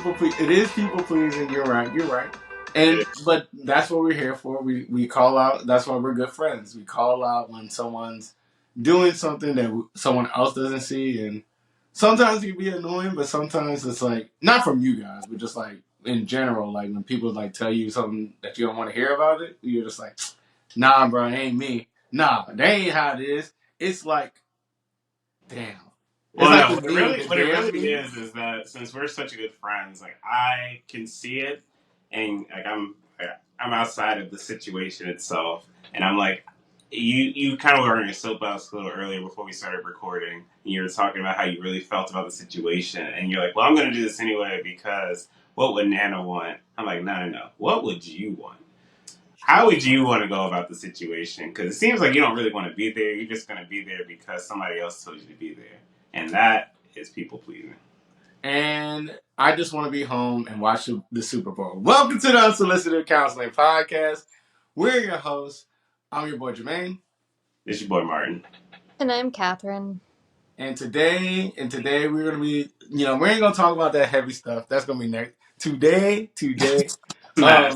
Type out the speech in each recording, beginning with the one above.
It is people pleasing. You're right. You're right. But that's what we're here for. We call out. That's why we're good friends. We call out when someone's doing something that someone else doesn't see, and sometimes it can be annoying, but sometimes it's like not from you guys, but just like in general, like when people like tell you something that you don't want to hear about it, you're just like, nah, bro, it ain't me. Nah, that ain't how it is. It's like, damn. It's Well, like no. the meme, the What it damn really meme. is that since we're such good friends, like I can see it, and like I'm outside of the situation itself, and I'm like, you kind of were on your soapbox a little earlier before we started recording, and you were talking about how you really felt about the situation, and you're like, well, I'm going to do this anyway because what would Nana want? I'm like, no. What would you want? How would you want to go about the situation? Because it seems like you don't really want to be there. You're just going to be there because somebody else told you to be there. And that is people pleasing. And I just want to be home and watch the Super Bowl. Welcome to the Unsolicited Counseling Podcast. We're your hosts. I'm your boy Jermaine. It's your boy Martin. And I'm Catherine. And today we're gonna be, we ain't gonna talk about that heavy stuff. That's gonna be next. Today, Smash.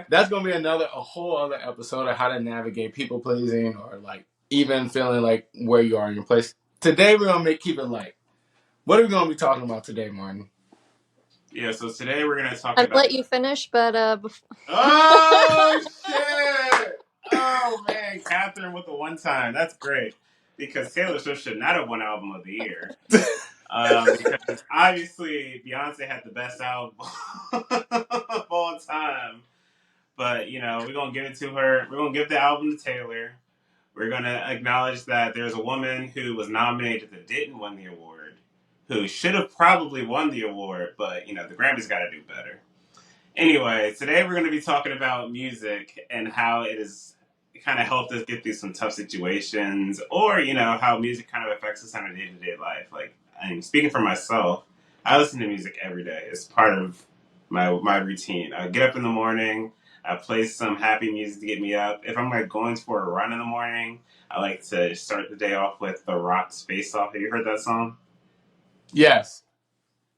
that's gonna be a whole other episode of how to navigate people pleasing or like even feeling like where you are in your place. Today we're gonna keep it light. What are we gonna be talking about today, Martin? Yeah, so today we're going to talk I'd about... let you finish, but Oh, shit! Oh, man, Catherine with the one time. That's great. Because Taylor Swift should not have won Album of the Year. Because obviously Beyonce had the best album of all time. But, we're going to give it to her. We're going to give the album to Taylor. We're going to acknowledge that there's a woman who was nominated that didn't win the award, who should have probably won the award, but, the Grammys got to do better. Anyway, today we're going to be talking about music and how it has kind of helped us get through some tough situations, or, how music kind of affects us on our day-to-day life. Like, speaking for myself, I listen to music every day. It's part of my routine. I get up in the morning, I play some happy music to get me up. If I'm like going for a run in the morning, I like to start the day off with The Rock's Face Off. Have you heard that song? Yes.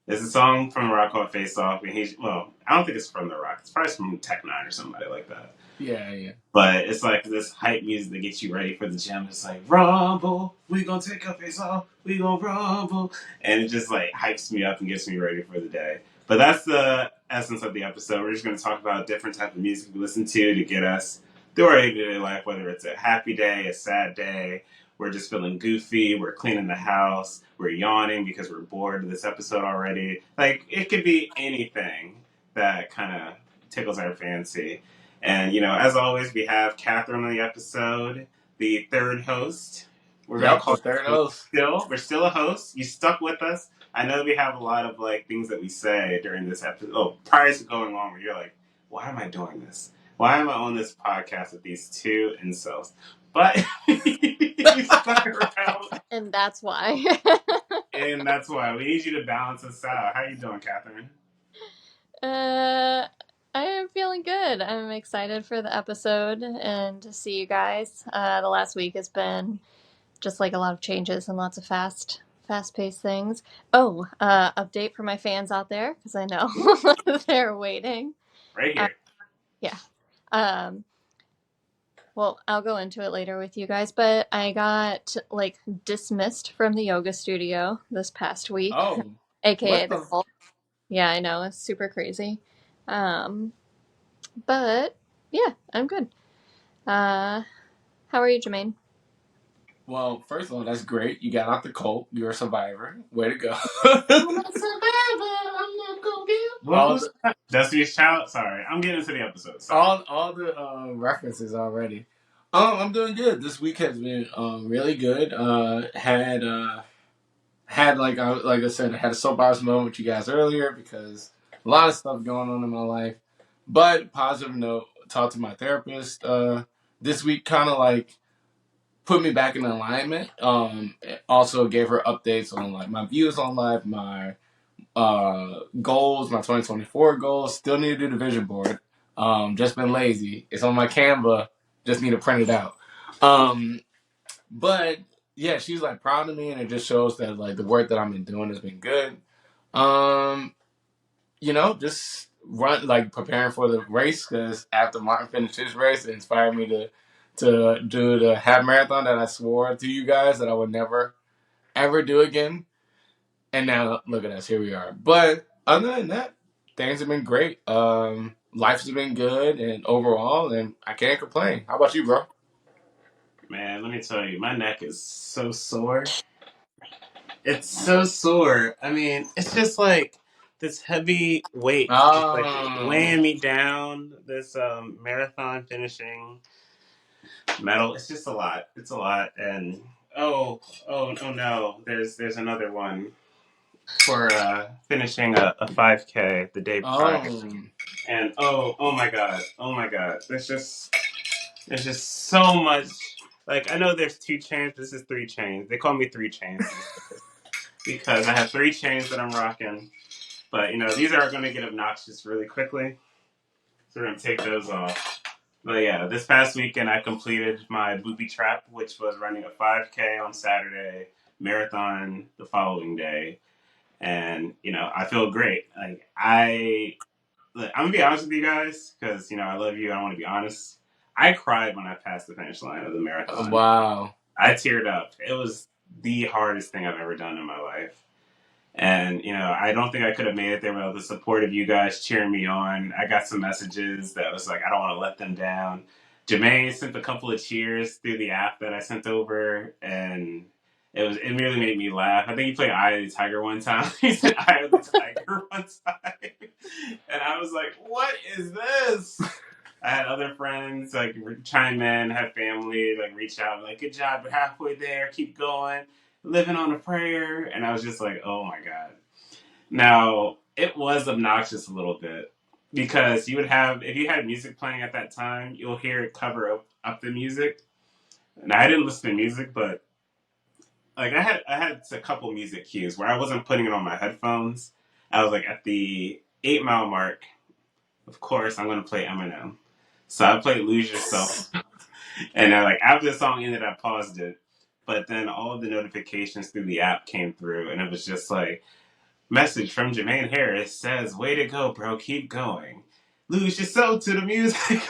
There's a song from The Rock called Face Off, and I don't think it's from The Rock. It's probably from Tech Nine or somebody like that. Yeah. But it's like this hype music that gets you ready for the gym. It's like, rumble, we gonna take our face off, we gonna rumble. And it just like hypes me up and gets me ready for the day. But that's the essence of the episode. We're just gonna talk about different type of music we listen to get us through our day-to-day life, whether it's a happy day, a sad day, we're just feeling goofy, we're cleaning the house, we're yawning because we're bored of this episode already. Like, it could be anything that kind of tickles our fancy. And, as always, we have Catherine on the episode, the third host. We're going to call the third host. We're still a host. You stuck with us. I know we have a lot of, things that we say during this episode. Oh, prior to going on, where you're like, why am I doing this? Why am I on this podcast with these two incels? But you stuck around. and that's why. And that's why. We need you to balance us out. How are you doing, Catherine? I am feeling good. I'm excited for the episode and to see you guys. The last week has been just like a lot of changes and lots of fast-paced things. Oh, update for my fans out there, because I know they're waiting. Right here. Yeah. Well, I'll go into it later with you guys, but I got dismissed from the yoga studio this past week, aka the cult. Yeah, I know, it's super crazy. But yeah, I'm good. How are you, Jermaine? Well, first of all, that's great. You got out the cult. You're a survivor. Way to go. I'm a survivor. I'm not gonna give. Destiny's Child. Sorry, I'm getting into the episode. Sorry. All the references already. I'm doing good. This week has been really good. Had like I said, I had a soapbox moment with you guys earlier because a lot of stuff going on in my life. But positive note, talked to my therapist this week, kind of like put me back in alignment. Also gave her updates on like my views on life, my goals, my 2024 goals. Still need to do the vision board. Just been lazy. It's on my Canva. Just need to print it out. But yeah, she's like proud of me, and it just shows that like the work that I've been doing has been good. just run, like preparing for the race, because after Martin finished his race, it inspired me to do the half marathon that I swore to you guys that I would never ever do again. And now look at us, here we are. But other than that, things have been great. Life has been good and overall, and I can't complain. How about you, bro? Man, let me tell you, my neck is so sore. It's so sore. I mean, it's just like this heavy weight just like Um, weighing me down. This marathon finishing medal. It's just a lot. It's a lot. And oh no, there's another one for finishing a 5K the day prior. um, And oh my god, there's just so much. Like I know there's 2 chains. This is 3 chains. They call me 3 chains these days because I have 3 chains that I'm rocking. But these are going to get obnoxious really quickly, so we're going to take those off. But yeah, this past weekend I completed my booby trap, which was running a 5K on Saturday, marathon the following day, and I feel great. I'm gonna be honest with you guys because I love you. I want to be honest. I cried when I passed the finish line of the marathon. wow. I teared up. It was the hardest thing I've ever done in my life. And, I don't think I could have made it there without the support of you guys cheering me on. I got some messages that was like, I don't want to let them down. Jermaine sent a couple of cheers through the app that I sent over, and it really made me laugh. I think he played Eye of the Tiger one time. He said Eye of the Tiger one time. And I was like, what is this? I had other friends like chime in, had family like reach out, like, good job, we're halfway there, keep going, living on a prayer. And I was just like, oh my God. Now, it was obnoxious a little bit because you would have, if you had music playing at that time, you'll hear it cover up the music. Now, I didn't listen to music, but like I had a couple music cues where I wasn't putting it on my headphones. I was like at the 8 mile mark, of course, I'm going to play Eminem. So I played Lose Yourself. And like after the song ended, I paused it. But then all of the notifications through the app came through, and it was just like, message from Jermaine Harris says, "Way to go, bro! Keep going. Lose yourself to the music."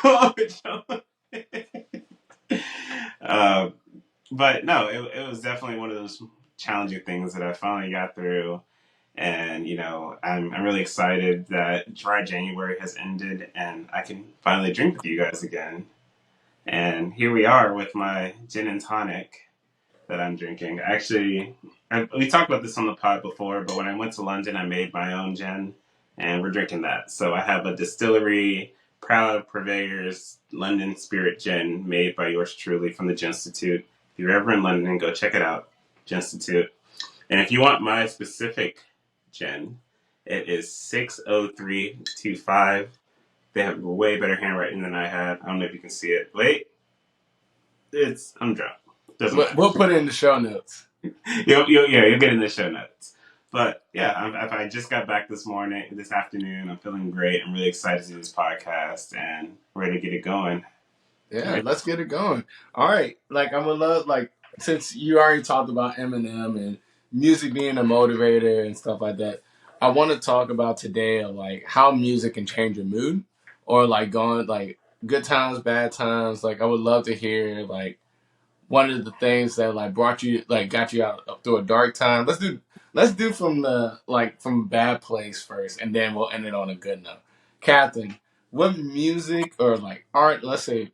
uh, but no, it was definitely one of those challenging things that I finally got through. And I'm really excited that Dry January has ended, and I can finally drink with you guys again. And here we are with my gin and tonic that I'm drinking. Actually, we talked about this on the pod before, but when I went to London, I made my own gin, and we're drinking that. So I have a distillery, Proud Purveyors London Spirit Gin, made by yours truly from the Gin Institute. If you're ever in London, go check it out, Gin Institute. And if you want my specific gin, it is 60325. They have way better handwriting than I had. I don't know if you can see it. Wait, I'm drunk. Doesn't matter. We'll put it in the show notes. You'll get in the show notes. But yeah, I just got back this afternoon. I'm feeling great. I'm really excited to do this podcast and ready to get it going. Yeah, Right? let's get it going. All right, like I would love, like, since you already talked about Eminem and music being a motivator and stuff like that, I want to talk about today of like how music can change your mood, or like going like good times, bad times. Like I would love to hear like one of the things that like brought you, like got you out through a dark time. Let's do from the like from bad place first, and then we'll end it on a good note. Captain, what music or like art? Let's say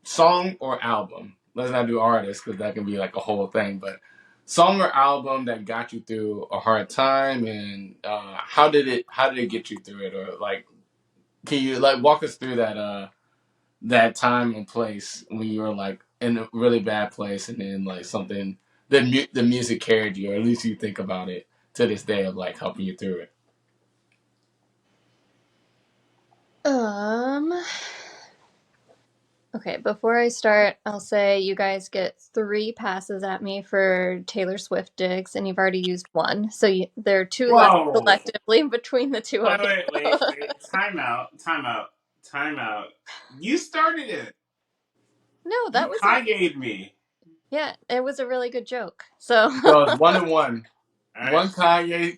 song or album. Let's not do artist because that can be like a whole thing. But song or album that got you through a hard time, and how did it get you through it, or like can you like walk us through that time and place when you were like in a really bad place, and then like something the music carried you, or at least you think about it to this day of like helping you through it. Um, okay, before I start, I'll say you guys get 3 passes at me for Taylor Swift digs, and you've already used one. So there are 2 left Whoa! collectively between the 2 of you. Wait. Time out. You started it. No, You that was a Kanye me. yeah, it was a really good joke. So So it's 1-1. All right. One Kanye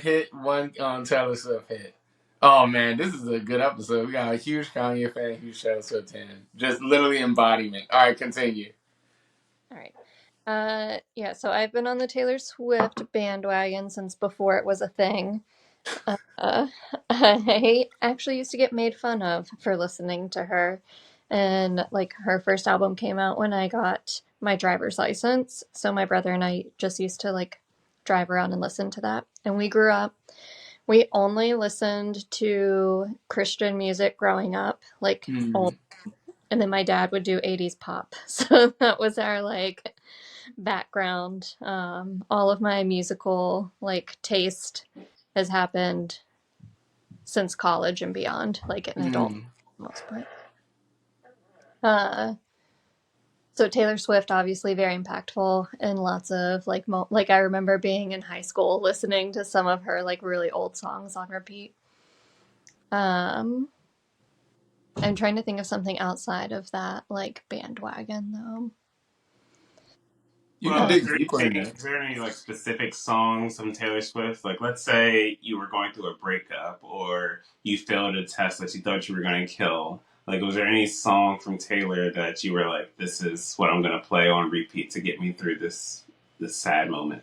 hit, one Taylor Swift hit. Oh man, this is a good episode. We got a huge Kanye fan, huge Taylor Swift fan. Just literally embodiment. All right, continue. All right. Yeah, so I've been on the Taylor Swift bandwagon since before it was a thing. Uh, I actually used to get made fun of for listening to her. And like her first album came out when I got my driver's license. So my brother and I just used to like drive around and listen to that. And we grew up, we only listened to Christian music growing up, like old. Hmm. And then my dad would do 80s pop. So that was our like background. All of my musical like taste has happened since college and beyond, like an adult Hmm. for the most part. Uh, so Taylor Swift, obviously very impactful, and lots of like like I remember being in high school listening to some of her like really old songs on repeat. Um, I'm trying to think of something outside of that like bandwagon though. You can Well, Uh, dig deeper in that. is there any like specific songs from Taylor Swift? Like, let's say you were going through a breakup, or you failed a test that you thought you were going to kill. Like, was there any song from Taylor that you were like, "This is what I'm going to play on repeat to get me through this sad moment"?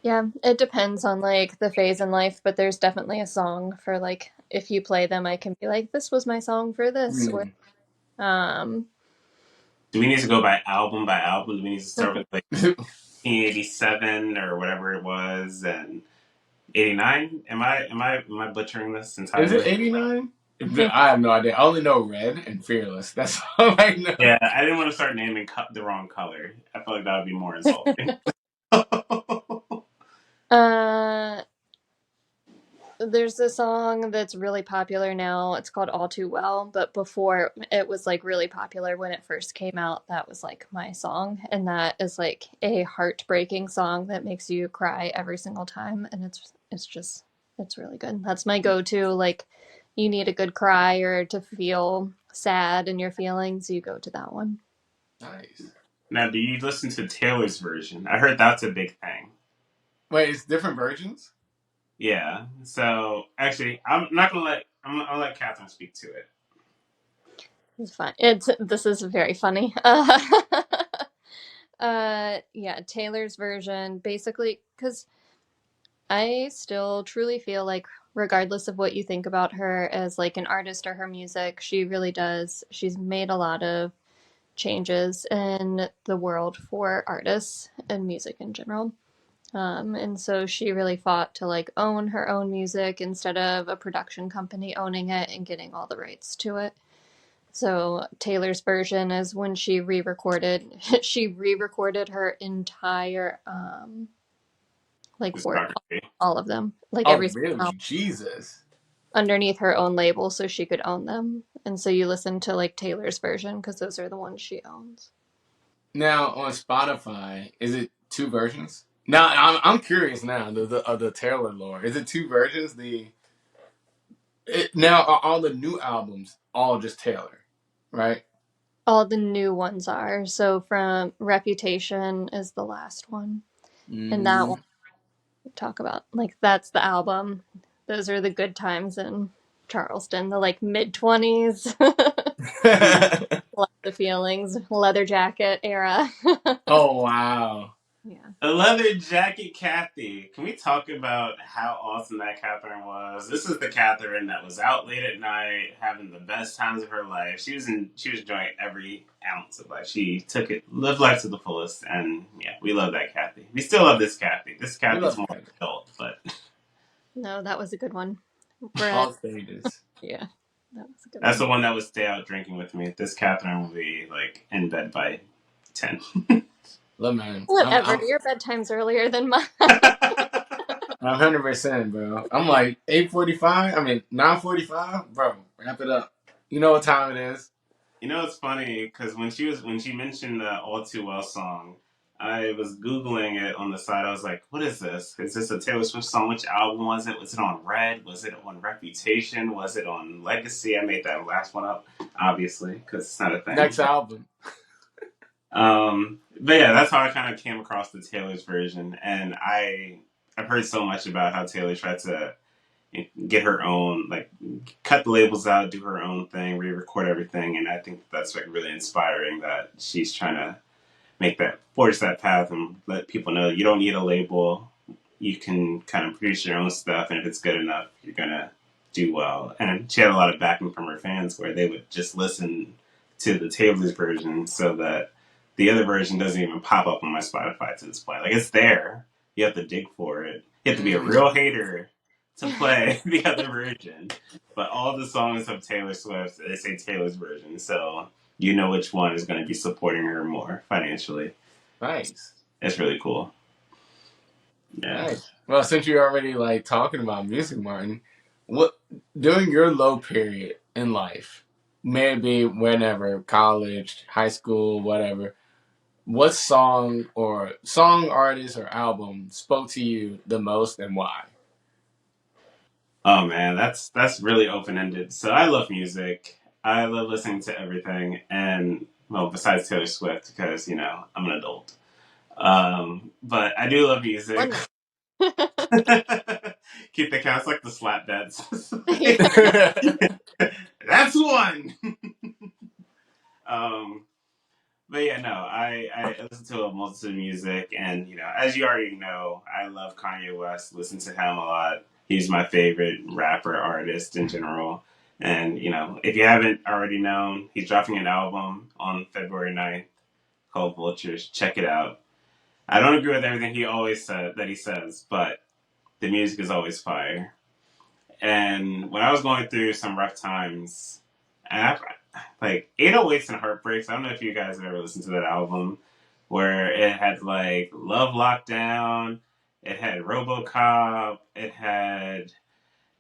yeah, it depends on like the phase in life, but there's definitely a song for like if you play them, I can be like, this was my song for this, or Hmm. um. Do we need to go by album? Do we need to start with like 1987 or whatever it was, and 89? Am I butchering this Is it entirely? 89? I have no idea. I only know Red and Fearless. That's all I know. Yeah, I didn't want to start naming the wrong color. I feel like that would be more insulting. uh, there's a song that's really popular now. It's called All Too Well, but before it was like really popular when it first came out, that was like my song. And that is like a heartbreaking song that makes you cry every single time. And it's just it's really good. That's my go-to. Like you need a good cry or to feel sad in your feelings, you go to that one. Nice. Now, do you listen to Taylor's version? I heard that's a big thing. Wait, it's different versions? Yeah. So actually, I'm not gonna let I'll let Catherine speak to it. It's fun. This is very funny. Yeah, Taylor's version basically because I still truly feel like regardless of what you think about her as like an artist or her music, she really does. She's made a lot of changes in the world for artists and music in general. And so she really fought to like own her own music instead of a production company owning it and getting all the rights to it. So Taylor's version is when she re-recorded she re-recorded her entire like for Discography. all of them, like Oh, every single really? album Jesus. underneath her own label so she could own them. And so you listen to like Taylor's version because those are the ones she owns. Now, on Spotify, is it two versions? Now, I'm curious now, the Taylor lore. Is it two versions? Now, are all the new albums all just Taylor, right? All the new ones are. So from Reputation is the last one. And that Mm. one we talk about like that's the album. Those are the good times in Charleston, the like mid 20s. Lots of feelings, leather jacket era. Oh, wow. Yeah. A leather jacket, Kathy. Can we talk about how awesome that Catherine was? This is the Catherine that was out late at night, having the best times of her life. She was enjoying every ounce of life. She took it, lived life to the fullest, and yeah, we love that Kathy. We still love this Kathy. This We Kathy's love more Canada. adult, but No, that was a good one. Brett, All stages. yeah, that was a good that's one. the one that would stay out drinking with me. This Catherine will be like in bed by 10. Look, man, Whatever, your bedtime's earlier than mine. I'm 100%, bro. I'm like 8:45. I mean 9:45, bro. Wrap it up. You know what time it is? You know, it's funny because when she mentioned the All Too Well song, I was googling it on the side. I was like, "What is this? Is this a Taylor Swift song? Which album was it? Was it on Red? Was it on Reputation? Was it on Legacy?" I made that last one up, obviously, because it's not a thing. Next album. But yeah, that's how I kind of came across the Taylor's version, and I've heard so much about how Taylor tried to get her own, like, cut the labels out, do her own thing, re-record everything, and I think that's like really inspiring that she's trying to forge that path and let people know you don't need a label. You can kind of produce your own stuff, and if it's good enough, you're gonna do well. And she had a lot of backing from her fans where they would just listen to the Taylor's version so that the other version doesn't even pop up on my Spotify to this point. Like, it's there. You have to dig for it. You have to be a real hater to play the other version. But all the songs of Taylor Swift, they say Taylor's version, so you know which one is going to be supporting her more financially. Nice. It's really cool. Yeah. Nice. Well, since you're already like talking about music, Martin, what during your low period in life, maybe whenever, college, high school, whatever, what song or song artist or album spoke to you the most and why? Oh man, that's really open ended. So I love music. I love listening to everything, and well, besides Taylor Swift, because I'm an adult. But I do love music. One. Keep the counts like the slap bets. Yeah. That's one. um, but yeah, no, I listen to a multitude of music, and as you already know, I love Kanye West. Listen to him a lot. He's my favorite rapper artist in general. And if you haven't already known, he's dropping an album on February 9th called Vultures. Check it out. I don't agree with everything he says, but the music is always fire. And when I was going through some rough times, and like 808s and Heartbreaks, I don't know if you guys have ever listened to that album, where it had like Love Lockdown, it had RoboCop, it had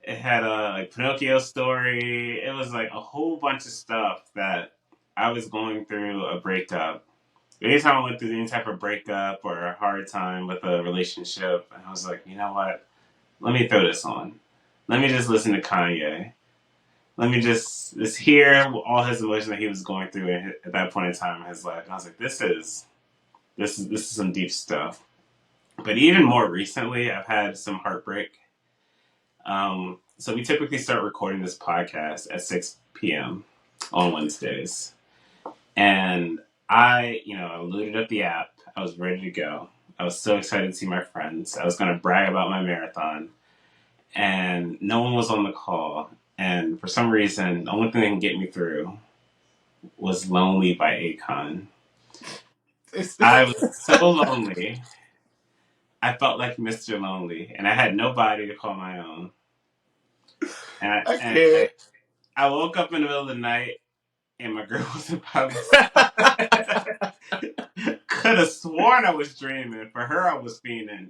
a like Pinocchio story. It was like a whole bunch of stuff that I was going through a breakup. Anytime I went through any type of breakup or a hard time with a relationship, I was like, you know what? Let me throw this on. Let me just listen to Kanye. Let me just hear all his emotions that he was going through at that point in time in his life. And I was like, this is some deep stuff. But even more recently, I've had some heartbreak. So we typically start recording this podcast at 6 p.m. on Wednesdays. And I loaded up the app. I was ready to go. I was so excited to see my friends. I was going to brag about my marathon. And no one was on the call. And for some reason, the only thing that can get me through was Lonely by Akon. I was so lonely. I felt like Mr. Lonely. And I had nobody to call my own. And I, I and can't. I woke up in the middle of the night and my girl wasn't by my side. Could have sworn I was dreaming. For her, I was fiending.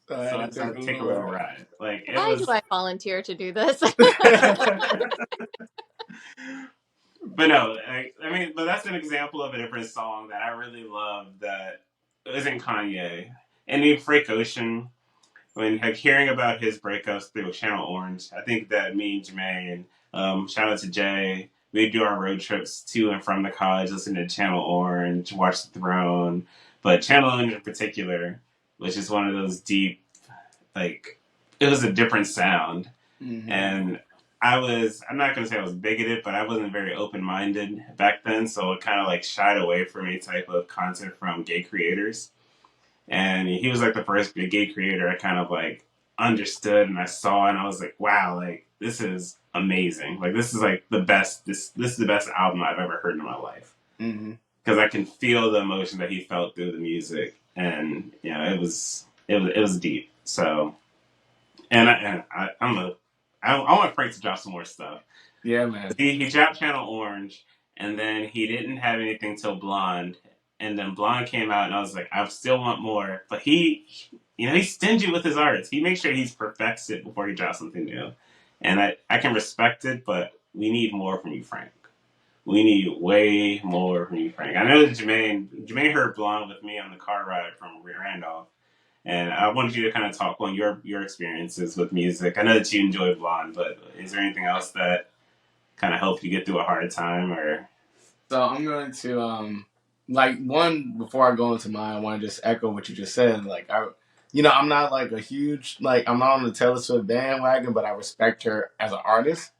So I So I had to take decided a to take a little little ride. ride. Like, it Why do was. I volunteer to do this? But no, but that's an example of a different song that I really love that isn't Kanye. And even Frank Ocean, when like, hearing about his breakups through Channel Orange, I think that me and Jermaine, shout out to Jay, we do our road trips to and from the college, listen to Channel Orange, watch The Throne. But Channel Orange in particular was just one of those deep, like, it was a different sound. Mm-hmm. And I'm not going to say I was bigoted, but I wasn't very open minded back then. So it kind of like shied away from any type of content from gay creators. And he was like the first gay creator I kind of like understood and I saw, and I was like, wow, like this is amazing. Like this is like the best, this is the best album I've ever heard in my life. Mm-hmm. Because I can feel the emotion that he felt through the music. And, it was deep. So, and I want Frank to drop some more stuff. Yeah, man. He dropped Channel Orange, and then he didn't have anything till Blonde, and then Blonde came out, and I was like, I still want more. But he's stingy with his art. He makes sure he perfects it before he drops something new, and I can respect it, but we need more from you, Frank. We need way more from you, Frank. I know that Jermaine heard Blonde with me on the car ride from Randolph. And I wanted you to kind of talk on your experiences with music. I know that you enjoy Blonde, but is there anything else that kind of helped you get through a hard time, or? So I'm going to like one before I go into mine. I want to just echo what you just said. Like I'm not like a huge I'm not on the Taylor Swift bandwagon, but I respect her as an artist,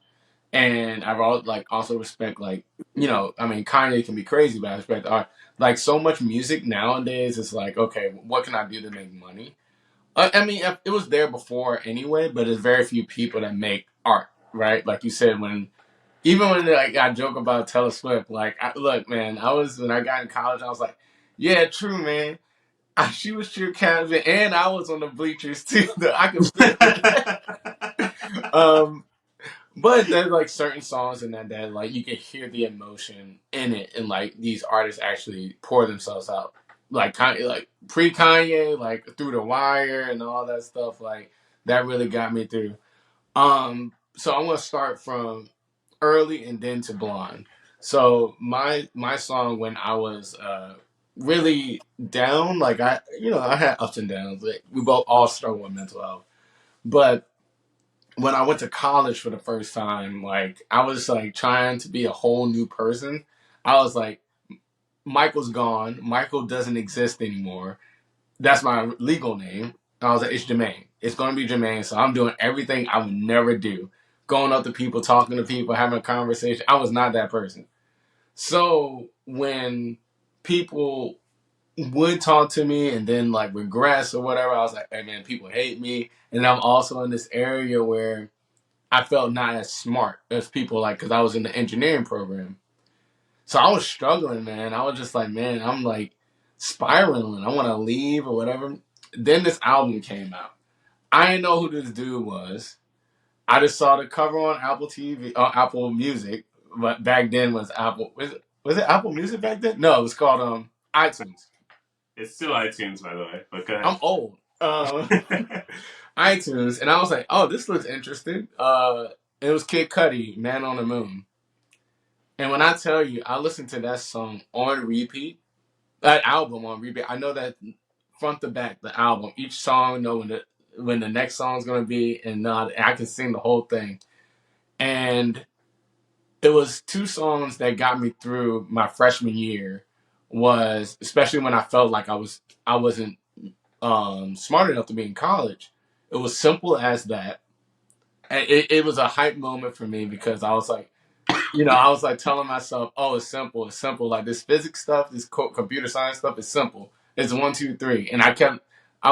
and like also respect I mean Kanye can be crazy, but I respect art. Like so much music nowadays, it's like okay, what can I do to make money? I mean, it was there before anyway, but there's very few people that make art, right? Like you said, even when like I joke about Taylor Swift, look, man, when I got in college, I was like, yeah, true, man. She was true Canada, and I was on the bleachers too. I can feel it. um, but there's like certain songs in that like you can hear the emotion in it, and like these artists actually pour themselves out, like Kanye, like pre Kanye, like Through the Wire and all that stuff. Like that really got me through. So I'm gonna start from early and then to Blonde. So my song when I was really down, like I had ups and downs. Like, we both all struggle with mental health, but when I went to college for the first time, like I was like trying to be a whole new person. I was like, Michael's gone. Michael doesn't exist anymore. That's my legal name. And I was like, it's Jermaine. It's gonna be Jermaine. So I'm doing everything I would never do. Going up to people, talking to people, having a conversation. I was not that person. So when people would talk to me and then like regress or whatever, I was like, hey man, people hate me. And I'm also in this area where I felt not as smart as people like because I was in the engineering program. So I was struggling, man. I was just like, man, I'm like spiraling. I want to leave or whatever. Then this album came out. I didn't know who this dude was. I just saw the cover on Apple TV, Apple Music. But back then was Apple. Was it Apple Music back then? No, it was called iTunes. It's still iTunes, by the way, but go I'm old. ahead. iTunes, and I was like, oh, this looks interesting. It was Kid Cudi, Man on the Moon. And when I tell you, I listened to that song on repeat, that album on repeat. I know that front to back, the album, each song, know when the next song's gonna be, and I can sing the whole thing. And it was two songs that got me through my freshman year. Was especially when I felt like I wasn't smart enough to be in college. It was Simple as That. And it was a hype moment for me because I was like, I was like telling myself, "Oh, it's simple. It's simple. Like this physics stuff, this computer science stuff is simple. It's one, two, three." And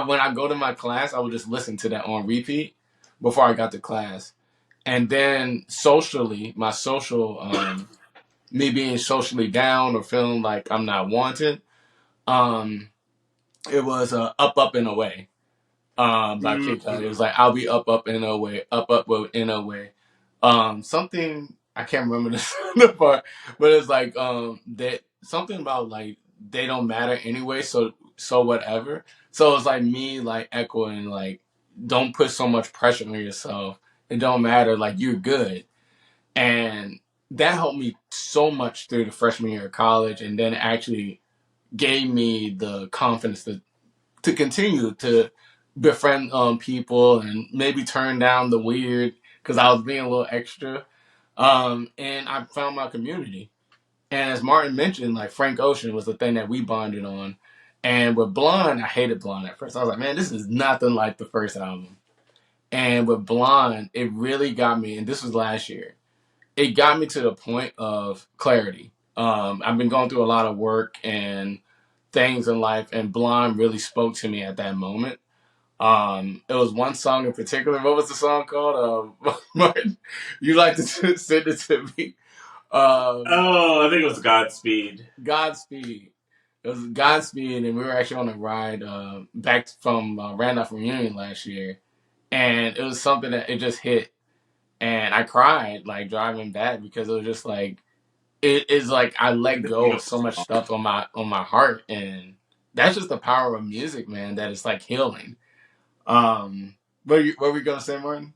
when I go to my class, I would just listen to that on repeat before I got to class. And then socially, me being socially down or feeling like I'm not wanted, um, it was Up, Up and Away by Kid Cudi. It was like I'll be up, up and away, up, in a way. Something I can't remember the part, but it's like that something about like they don't matter anyway. So whatever. So it's like me like echoing like don't put so much pressure on yourself. It don't matter. Like you're good, and that helped me so much through the freshman year of college, and then actually gave me the confidence to continue to befriend people and maybe turn down the weird because I was being a little extra. And I found my community. And as Martin mentioned, like Frank Ocean was the thing that we bonded on. And with Blonde, I hated Blonde at first. I was like, man, this is nothing like the first album. And with Blonde, it really got me, and this was last year, it got me to the point of clarity. I've been going through a lot of work and things in life, and Blonde really spoke to me at that moment. It was one song in particular. What was the song called? Martin, you like to send it to me. Um, Oh, I think it was Godspeed. Godspeed. It was Godspeed, and we were actually on a ride back from Randolph Reunion last year, and it was something that it just hit, and I cried like driving back because it was just like it is like I let It's a go of beautiful so much song. stuff on my heart, and that's just the power of music, man. That it's like healing. What were you gonna say, Martin?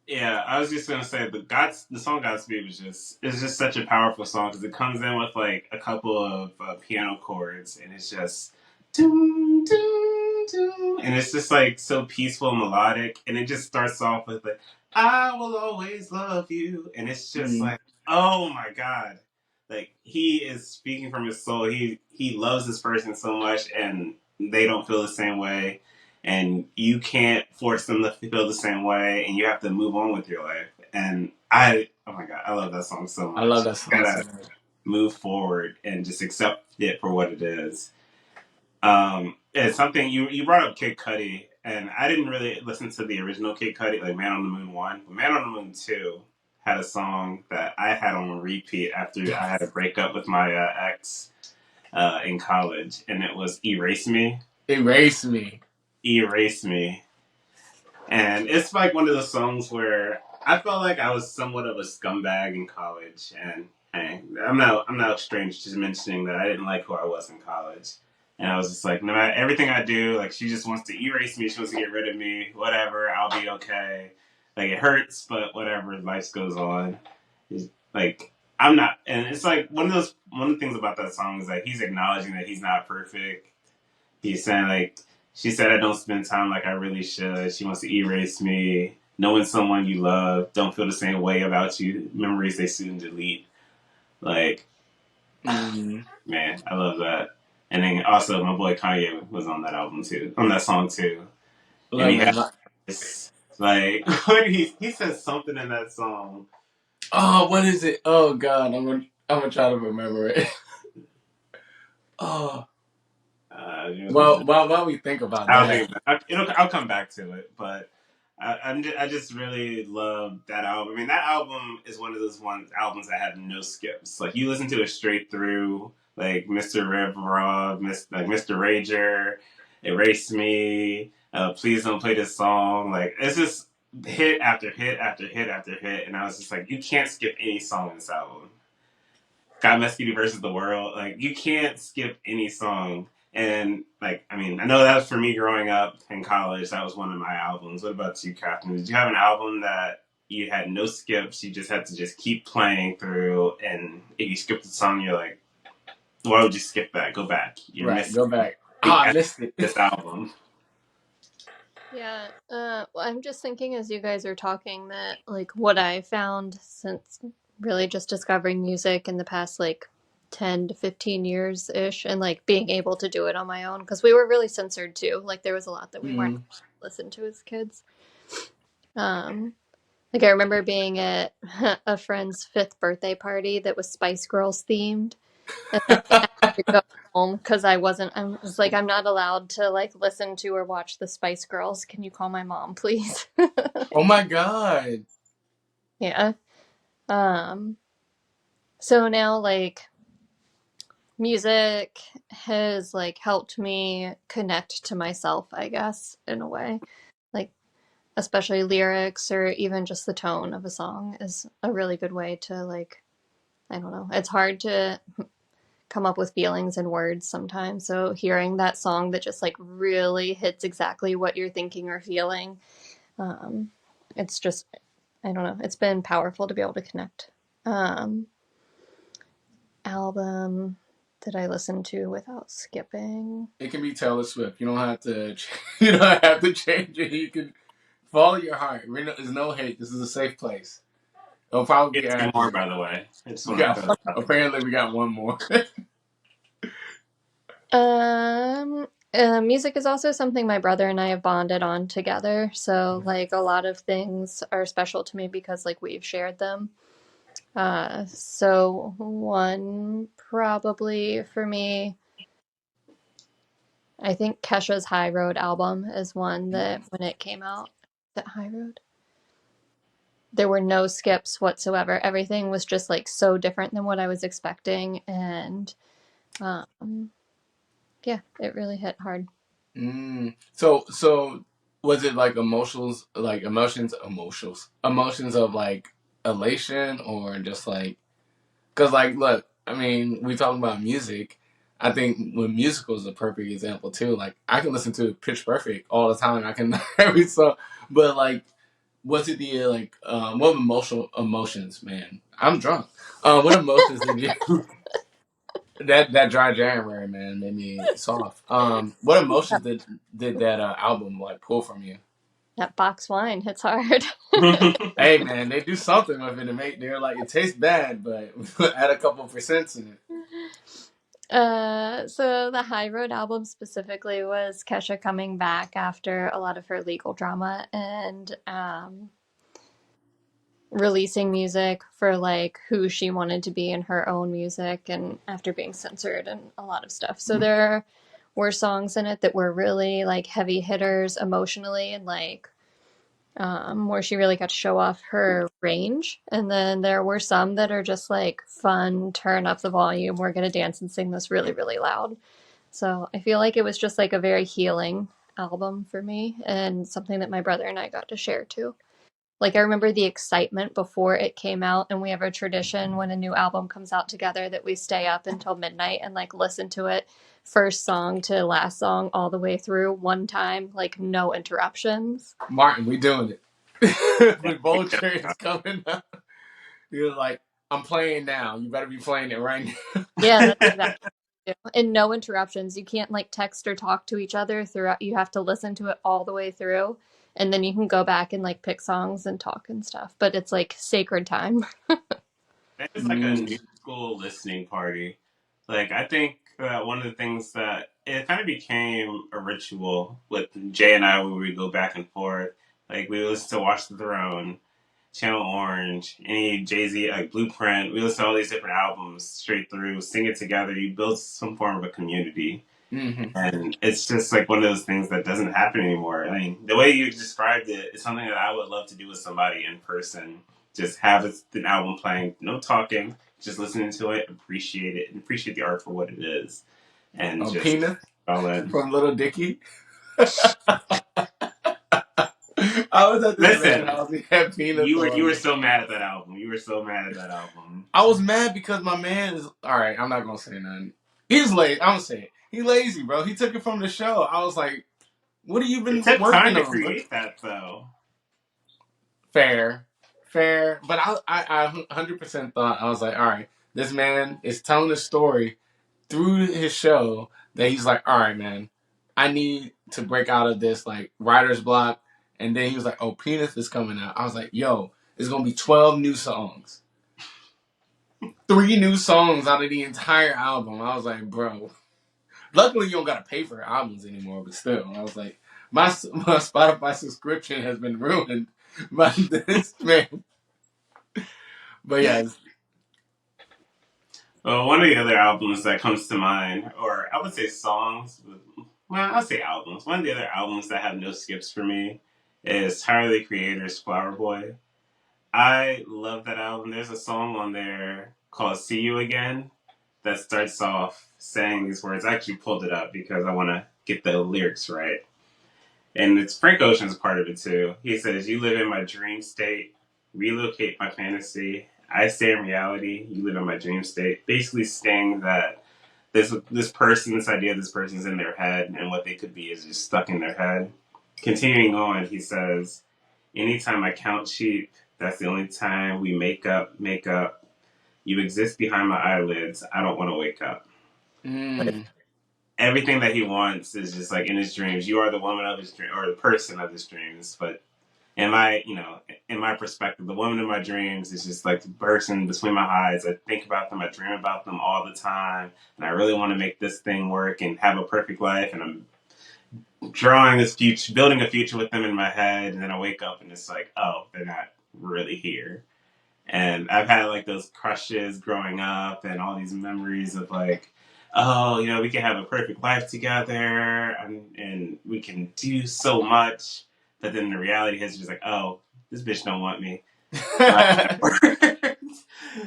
Yeah, I was just gonna say the song Godspeed is just such a powerful song because it comes in with like a couple of piano chords and it's just doom doom doom and it's just like so peaceful and melodic and it just starts off with like I will always love you and it's just Mm. like oh my god, like he is speaking from his soul. He loves this person so much and they don't feel the same way and you can't force them to feel the same way, and you have to move on with your life. And oh my god, I love that song so I love much. that You song so gotta much. move forward and just accept it for what it is. It's something you brought up Kid Cudi, and I didn't really listen to the original Kid Cudi, like Man on the Moon 1, but Man on the Moon 2 had a song that I had on repeat after I had a breakup with my ex in college, and it was Erase Me. Erase Me. Erase Me. And it's like one of those songs where I felt like I was somewhat of a scumbag in college, and hey, I'm not strange to mentioning that I didn't like who I was in college. And I was just like, no matter everything I do, like she just wants to erase me, she wants to get rid of me, whatever, I'll be okay. Like it hurts, but whatever, life goes on. It's like I'm not, and it's like one of the things about that song is that he's acknowledging that he's not perfect. He's saying like she said I don't spend time like I really should. She wants to erase me. Knowing someone you love don't feel the same way about you. Memories they soon delete. Like Mm. man, I love that. And then also my boy Kanye was on that album too, on that song too. And Look, he had man. this like what he says something in that song. Oh, what is it? Oh God, I'm gonna try to remember it. Oh, well, while we think about I'll that, think about it. I'll come back to it, but I just really love that album. I mean, that album is one of those albums that have no skips. Like you listen to it straight through, like Mr. Rev Raw, like Mr. Rager, Erase Me, Please Don't Play This Song. Like it's just hit after hit after hit after hit, and I was just like, you can't skip any song in this album. God Mesquite versus the World. Like you can't skip any song. And like, I mean, I know that was for me growing up in college. That was one of my albums. What about you, Catherine? Did you have an album that you had no skips? You just had to just keep playing through, and if you skipped the song, you're like, why would you skip that? Go back. You're right? missing Go back. the I essence missed of it. this album. Yeah, well, I'm just thinking as you guys are talking that like what I found since really just discovering music in the past like 10 to 15 years ish and like being able to do it on my own because we were really censored too. Like there was a lot that we weren't Mm. listened to as kids. Um, like I remember being at a friend's fifth birthday party that was Spice Girls themed, and then I had to go home because I was like, I'm not allowed to like listen to or watch the Spice Girls. Can you call my mom, please? Oh my God. Yeah. Um, so now like music has like helped me connect to myself, I guess, in a way. Like especially lyrics or even just the tone of a song is a really good way to like, I don't know. It's hard to come up with feelings and words sometimes. So hearing that song that just like really hits exactly what you're thinking or feeling, um, it's just, I don't know. It's been powerful to be able to connect. Um, album that I listen to without skipping. It can be Taylor Swift. You don't have to. You don't have to change it. You can follow your heart. There's no hate. This is a safe place. It'll probably be Two more, after. by the way. I just We want to got. throw that out there. Apparently, we got one more. Music is also something my brother and I have bonded on together. So, like, a lot of things are special to me because, like, we've shared them. So one probably for me, I think Kesha's High Road album is one that when it came out, that High Road, there were no skips whatsoever. Everything was just like so different than what I was expecting, and um, yeah, it really hit hard. So was it like emotions of like elation or just like, cause like, look, I mean, we talking about music. I think when musical is a perfect example too. Like I can listen to Pitch Perfect all the time. I can every song, but like, was it the like, what emotional emotions, man? I'm drunk. What emotions did you? That dry January, man, made me soft. What emotions did that album like pull from you? That box wine hits hard. Hey, man, they do something with it to make. They're like, it tastes bad, but add a couple percents in it. So the High Road album specifically was Kesha coming back after a lot of her legal drama and releasing music for like who she wanted to be in her own music and after being censored and a lot of stuff. So there were songs in it that were really like heavy hitters emotionally and like where she really got to show off her range. And then there were some that are just like fun, turn up the volume, we're gonna dance and sing this really, really loud. So I feel like it was just like a very healing album for me and something that my brother and I got to share too. Like I remember the excitement before it came out, and we have a tradition when a new album comes out together that we stay up until midnight and like listen to it first song to last song all the way through one time, like no interruptions. Martin, we doing it. Yeah, With Vulture is coming up. You're like, I'm playing now. You better be playing it right now. Yeah, that's exactly what we do. And no interruptions. You can't like text or talk to each other throughout. You have to listen to it all the way through. And then you can go back and like pick songs and talk and stuff. But it's like sacred time. That is like a new Mm. school listening party. Like I think one of the things that it kind of became a ritual with Jay and I when we go back and forth. Like we listen to Watch the Throne, Channel Orange, any Jay Z like Blueprint. We listen to all these different albums straight through, sing it together. You build some form of a community. Mm-hmm. And it's just like one of those things that doesn't happen anymore. I mean, the way you described it is something that I would love to do with somebody in person. Just have an album playing, no talking, just listening to it, appreciate it, and appreciate the art for what it is. And just Peanut all in. from Little Dicky. I was at this man Listen, house. He had Peanut you were on. so mad at that album. You were so mad at that album. I was mad because my man is all right. I'm not gonna say nothing. He's lazy. I'm gonna say it. He lazy, bro. He took it from the show. I was like, "What have you It been took time working to on?" Bro? create that, though. Fair, fair. But I 100% thought I was like, all right, this man is telling a story through his show that he's like, all right, man, I need to break out of this like writer's block. And then he was like, oh, Penis is coming out. I was like, yo, it's gonna be 12 new songs. 3 new songs out of the entire album. I was like, bro. Luckily, you don't gotta pay for albums anymore, but still, I was like, my Spotify subscription has been ruined by this man. But yeah, Well, one of the other albums that comes to mind, or I would say songs, well, I'll say albums. One of the other albums that have no skips for me is Tyler the Creator's Flower Boy. I love that album. There's a song on there called See You Again that starts off saying these words. I actually pulled it up because I want to get the lyrics right. And it's Frank Ocean's part of it too. He says, "You live in my dream state, relocate my fantasy. I stay in reality. You live in my dream state." Basically, saying that this person, this idea, this person's in their head, and what they could be is just stuck in their head. Continuing on, he says, "Anytime I count sheep, that's the only time we make up, make up. You exist behind my eyelids. I don't want to wake up." mm, Everything that he wants is just like in his dreams. You are the woman of his dream or the person of his dreams. But in my, in my perspective, the woman of my dreams is just like the person between my eyes. I think about them. I dream about them all the time. And I really want to make this thing work and have a perfect life. And I'm drawing this future, building a future with them in my head. And then I wake up and it's like, oh, they're not really here. And I've had like those crushes growing up and all these memories of like, oh, we can have a perfect life together and we can do so much. But then the reality is just like, oh, this bitch don't want me.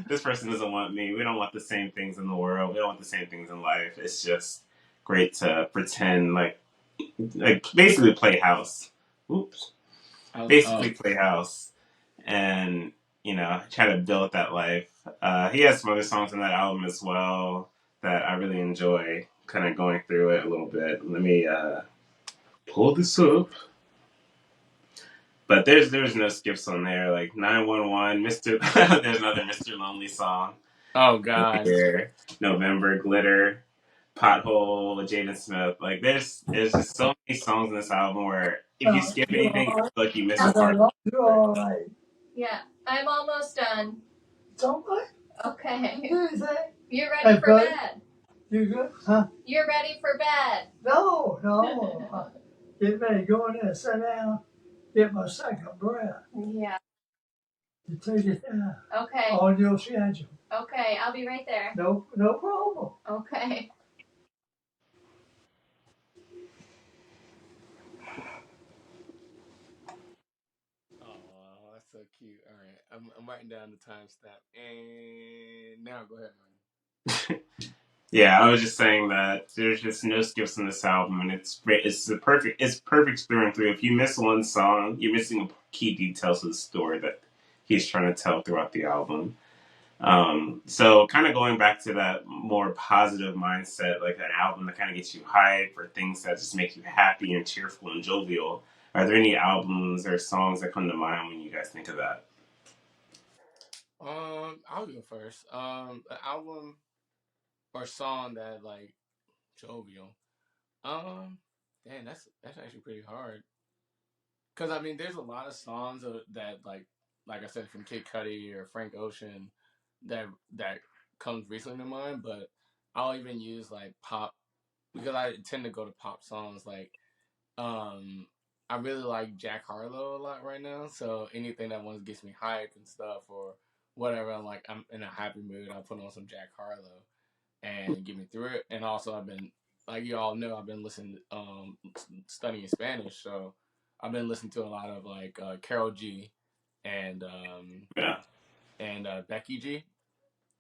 This person doesn't want me. We don't want the same things in the world. We don't want the same things in life. It's just great to pretend like basically play house. Oops. Basically play house. And try to build that life. He has some other songs on that album as well that I really enjoy. Kind of going through it a little bit. Let me pull this up. But there's no skips on there. Like 911, Mr. There's another Mr. Lonely song. oh God. Here, November, Glitter, Pothole, Jaden Smith. Like there's just so many songs in this album where if you skip anything, it's like you miss a part. Yeah, I'm almost done. Okay. You're ready for bed. You good? Huh? You're ready for bed. No, no. Get ready, go in there, sit down, get my second breath. Yeah. You take it down. Okay. On your schedule. Okay, I'll be right there. No, no problem. Okay. Oh, that's so cute. All right, I'm writing down the timestamp, and now go ahead, man. Yeah, I was just saying that there's just no skips in this album, and it's perfect through and through. If you miss one song, you're missing key details of the story that he's trying to tell throughout the album. So kind of going back to that more positive mindset, like an album that kind of gets you hype or things that just make you happy and cheerful and jovial. Are there any albums or songs that come to mind when you guys think of that? I'll go first. An album or song that like jovial. Um, Damn, that's actually pretty hard. Cause I mean, there's a lot of songs that like I said from Kid Cudi or Frank Ocean that comes recently to mind. But I'll even use like pop because I tend to go to pop songs. Like um, I really like Jack Harlow a lot right now. So anything that once gets me hype and stuff or whatever, I'm in a happy mood. I'll put on some Jack Harlow and get me through it. And also, I've been like you all know, I've been listening, studying Spanish, so I've been listening to a lot of like Carol G and Yeah. Becky G.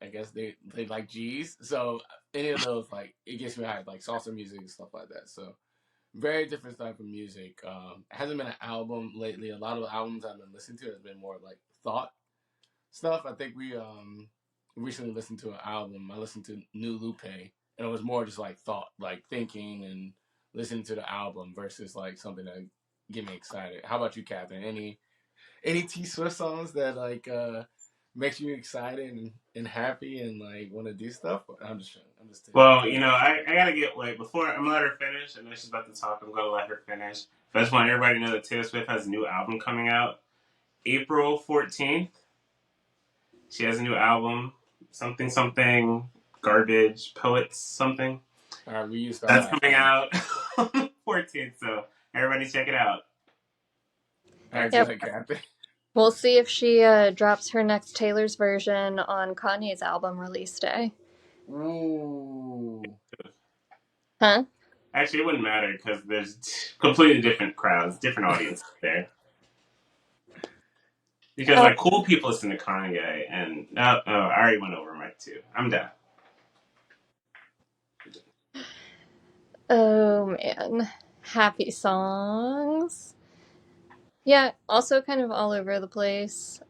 I guess they like G's, so any of those like it gets me hyped, like salsa music and stuff like that. So very different type of music. It hasn't been an album lately. A lot of the albums I've been listening to has been more like thought stuff. I think we recently listened to an album. I listened to New Lupe, and it was more just like thought, like thinking and listening to the album versus like something that get me excited. How about you, Catherine? Any T Swift songs that like makes you excited and happy and like want to do stuff? I'm just Well, curious. I gotta get wait before I'm gonna let her finish. I know she's about to talk. I'm gonna let her finish. But I just want everybody to know that Taylor Swift has a new album coming out April 14th. She has a new album, something something garbage poets something. All right, we used our That's last coming one. out on the 14th. So everybody check it out. All right, Yep. good, Catherine. We'll see if she drops her next Taylor's version on Kanye's album release day. Ooh. Huh? Actually, it wouldn't matter because there's completely different crowds, different audiences there. Because Oh, like cool people listen to Kanye, and I already went over my two. I'm done. oh man. Happy songs. Yeah, also kind of all over the place.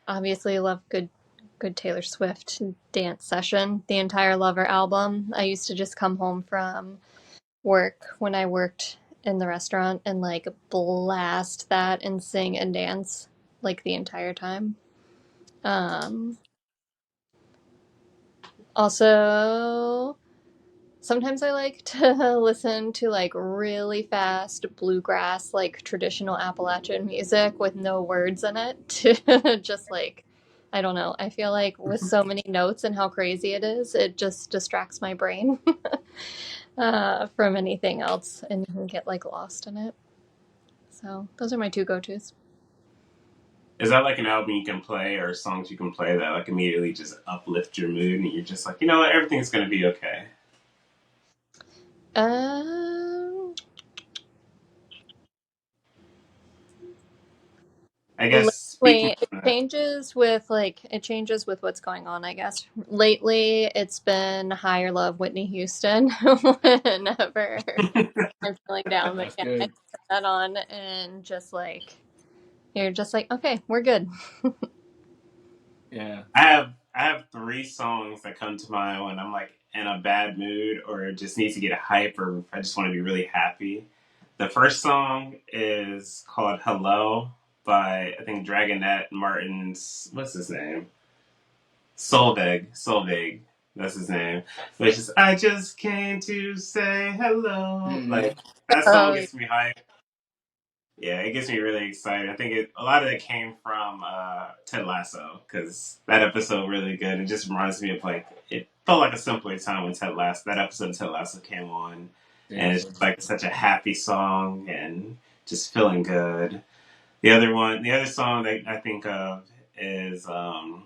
Obviously love good Taylor Swift dance session. The entire Lover album. I used to just come home from work when I worked in the restaurant and like blast that and sing and dance like the entire time. Um, Also, sometimes I like to listen to like really fast bluegrass, like traditional Appalachian music with no words in it to just like, I don't know. I feel like with so many notes and how crazy it is, it just distracts my brain from anything else and you can get like lost in it. So those are my two go-tos. Is that like an album you can play or songs you can play that like immediately just uplift your mood and you're just like, you know what, everything's gonna be okay? Um, I guess speaking Lately, it from that. changes with what's going on, I guess. Lately, it's been Higher Love Whitney Houston whenever I'm feeling down. But That's yeah, I good. put that on and just like you're just like, okay, we're good. Yeah. I have three songs that come to mind when I'm like in a bad mood or just need to get a hype or I just want to be really happy. The first song is called Hello by I think Dragonette Martin's what's his name? Solveig. That's his name. Which is I just came to say hello. Mm-hmm. Like that song Oh, gets me hyped. Yeah, it gets me really excited. I think a lot of it came from Ted Lasso because that episode really good. It just reminds me of like it felt like a simpler time when that episode of Ted Lasso came on, and it's Seriously. just like such a happy song and just feeling good. The other song that I think of is "Don't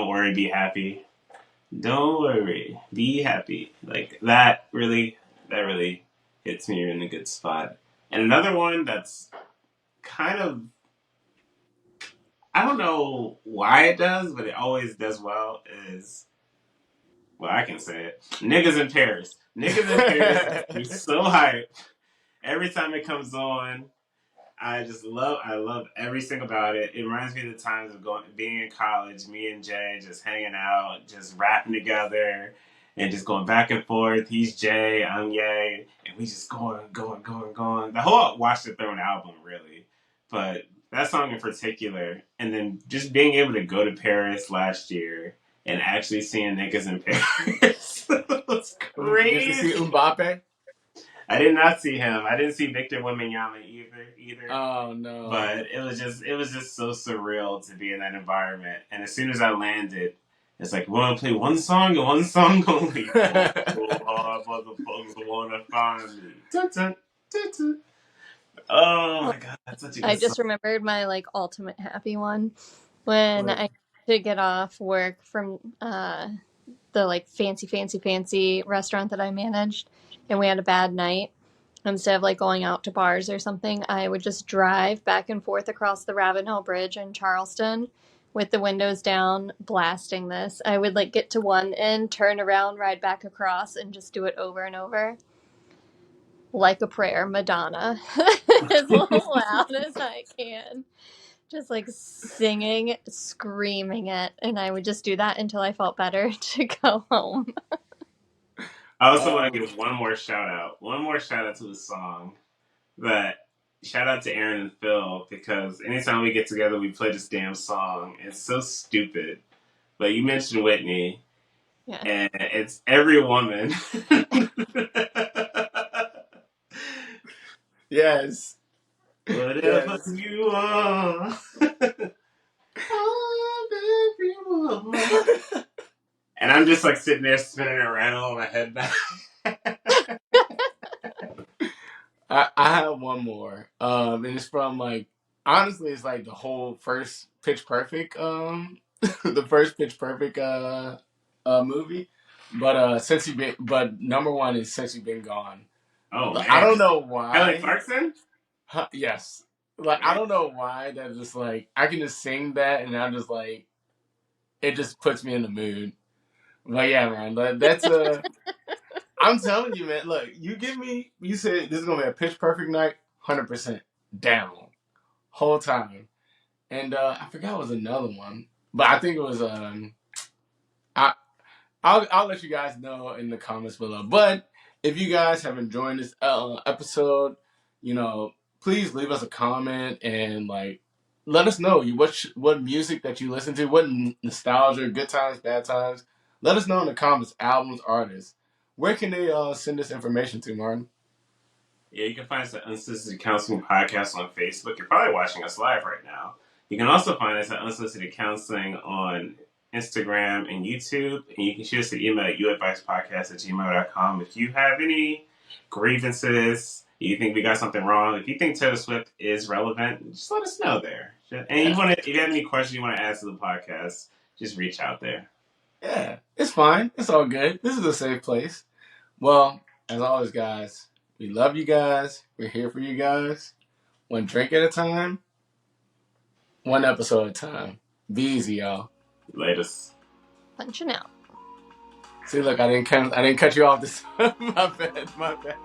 Worry, Be Happy." Don't worry, be happy. Like that really hits me in a good spot. And another one that's kind of, I don't know why it does, but it always does well is, well, I can say it. Niggas in Paris. Niggas in Paris gets me so hyped every time it comes on. I love every single about it. It reminds me of the times of being in college, me and Jay just hanging out, just rapping together, and just going back and forth. He's Jay, I'm Ye, and we just going. The whole Watch the Throne album, really, but that song in particular, and then just being able to go to Paris last year and actually seeing niggas in Paris was You get to see crazy. Mbappe? I did not see him. I didn't see Victor Wembanyama either. Oh no. But it was just so surreal to be in that environment. And as soon as I landed, it's like, we want to play one song and one song only. Oh, hard motherfuckers wanna find me. Dun, dun, dun, dun. Oh my god, that's such a I good song. just remembered my like ultimate happy one when What? I to get off work from the like fancy restaurant that I managed, and we had a bad night. Instead of like going out to bars or something, I would just drive back and forth across the Ravenel Bridge in Charleston with the windows down, blasting this. I would like get to one end, turn around, ride back across, and just do it over and over. Like a prayer, Madonna. As loud as I can. Just like singing, screaming it. And I would just do that until I felt better to go home. I also want to Um, give one more shout out. One more shout out to the song that shout out to Aaron and Phil because anytime we get together we play this damn song. It's so stupid. But you mentioned Whitney Yeah. and it's every woman. yes. Whatever Yes. you are. I'm every woman. And I'm just like sitting there spinning around on my head back. I have one more. And it's from like honestly it's like the whole first Pitch Perfect the first Pitch Perfect movie. But number one is Since You've Been Gone. Oh I man. don't know Kelly why. Clarkson? Yes. Like I Man. don't know why that just like I can just sing that and I'm just like it just puts me in the mood. But yeah, man, that's a I'm telling you, man. Look, you said this is gonna be a pitch perfect night, 100% down whole time. And I forgot it was another one, but I think it was I I'll let you guys know in the comments below. But if you guys have enjoyed this episode, you know, please leave us a comment and like let us know what music that you listen to, what nostalgia, good times, bad times. Let us know in the comments, albums, artists. Where can they send this information to, Martin? Yeah, you can find us at Unsolicited Counseling Podcast on Facebook. You're probably watching us live right now. You can also find us at Unsolicited Counseling on Instagram and YouTube. And you can shoot us an email at youadvicepodcast@gmail.com if you have any grievances, you think we got something wrong, if you think Taylor Swift is relevant, just let us know there. And Yeah, if you have any questions you want to ask to the podcast, just reach out there. yeah, it's fine. It's all good. This is a safe place. Well, as always, guys, we love you guys. We're here for you guys. One drink at a time, one episode at a time. Be easy, y'all. Latest. Punching out. See, look, I didn't cut you off this. My bad.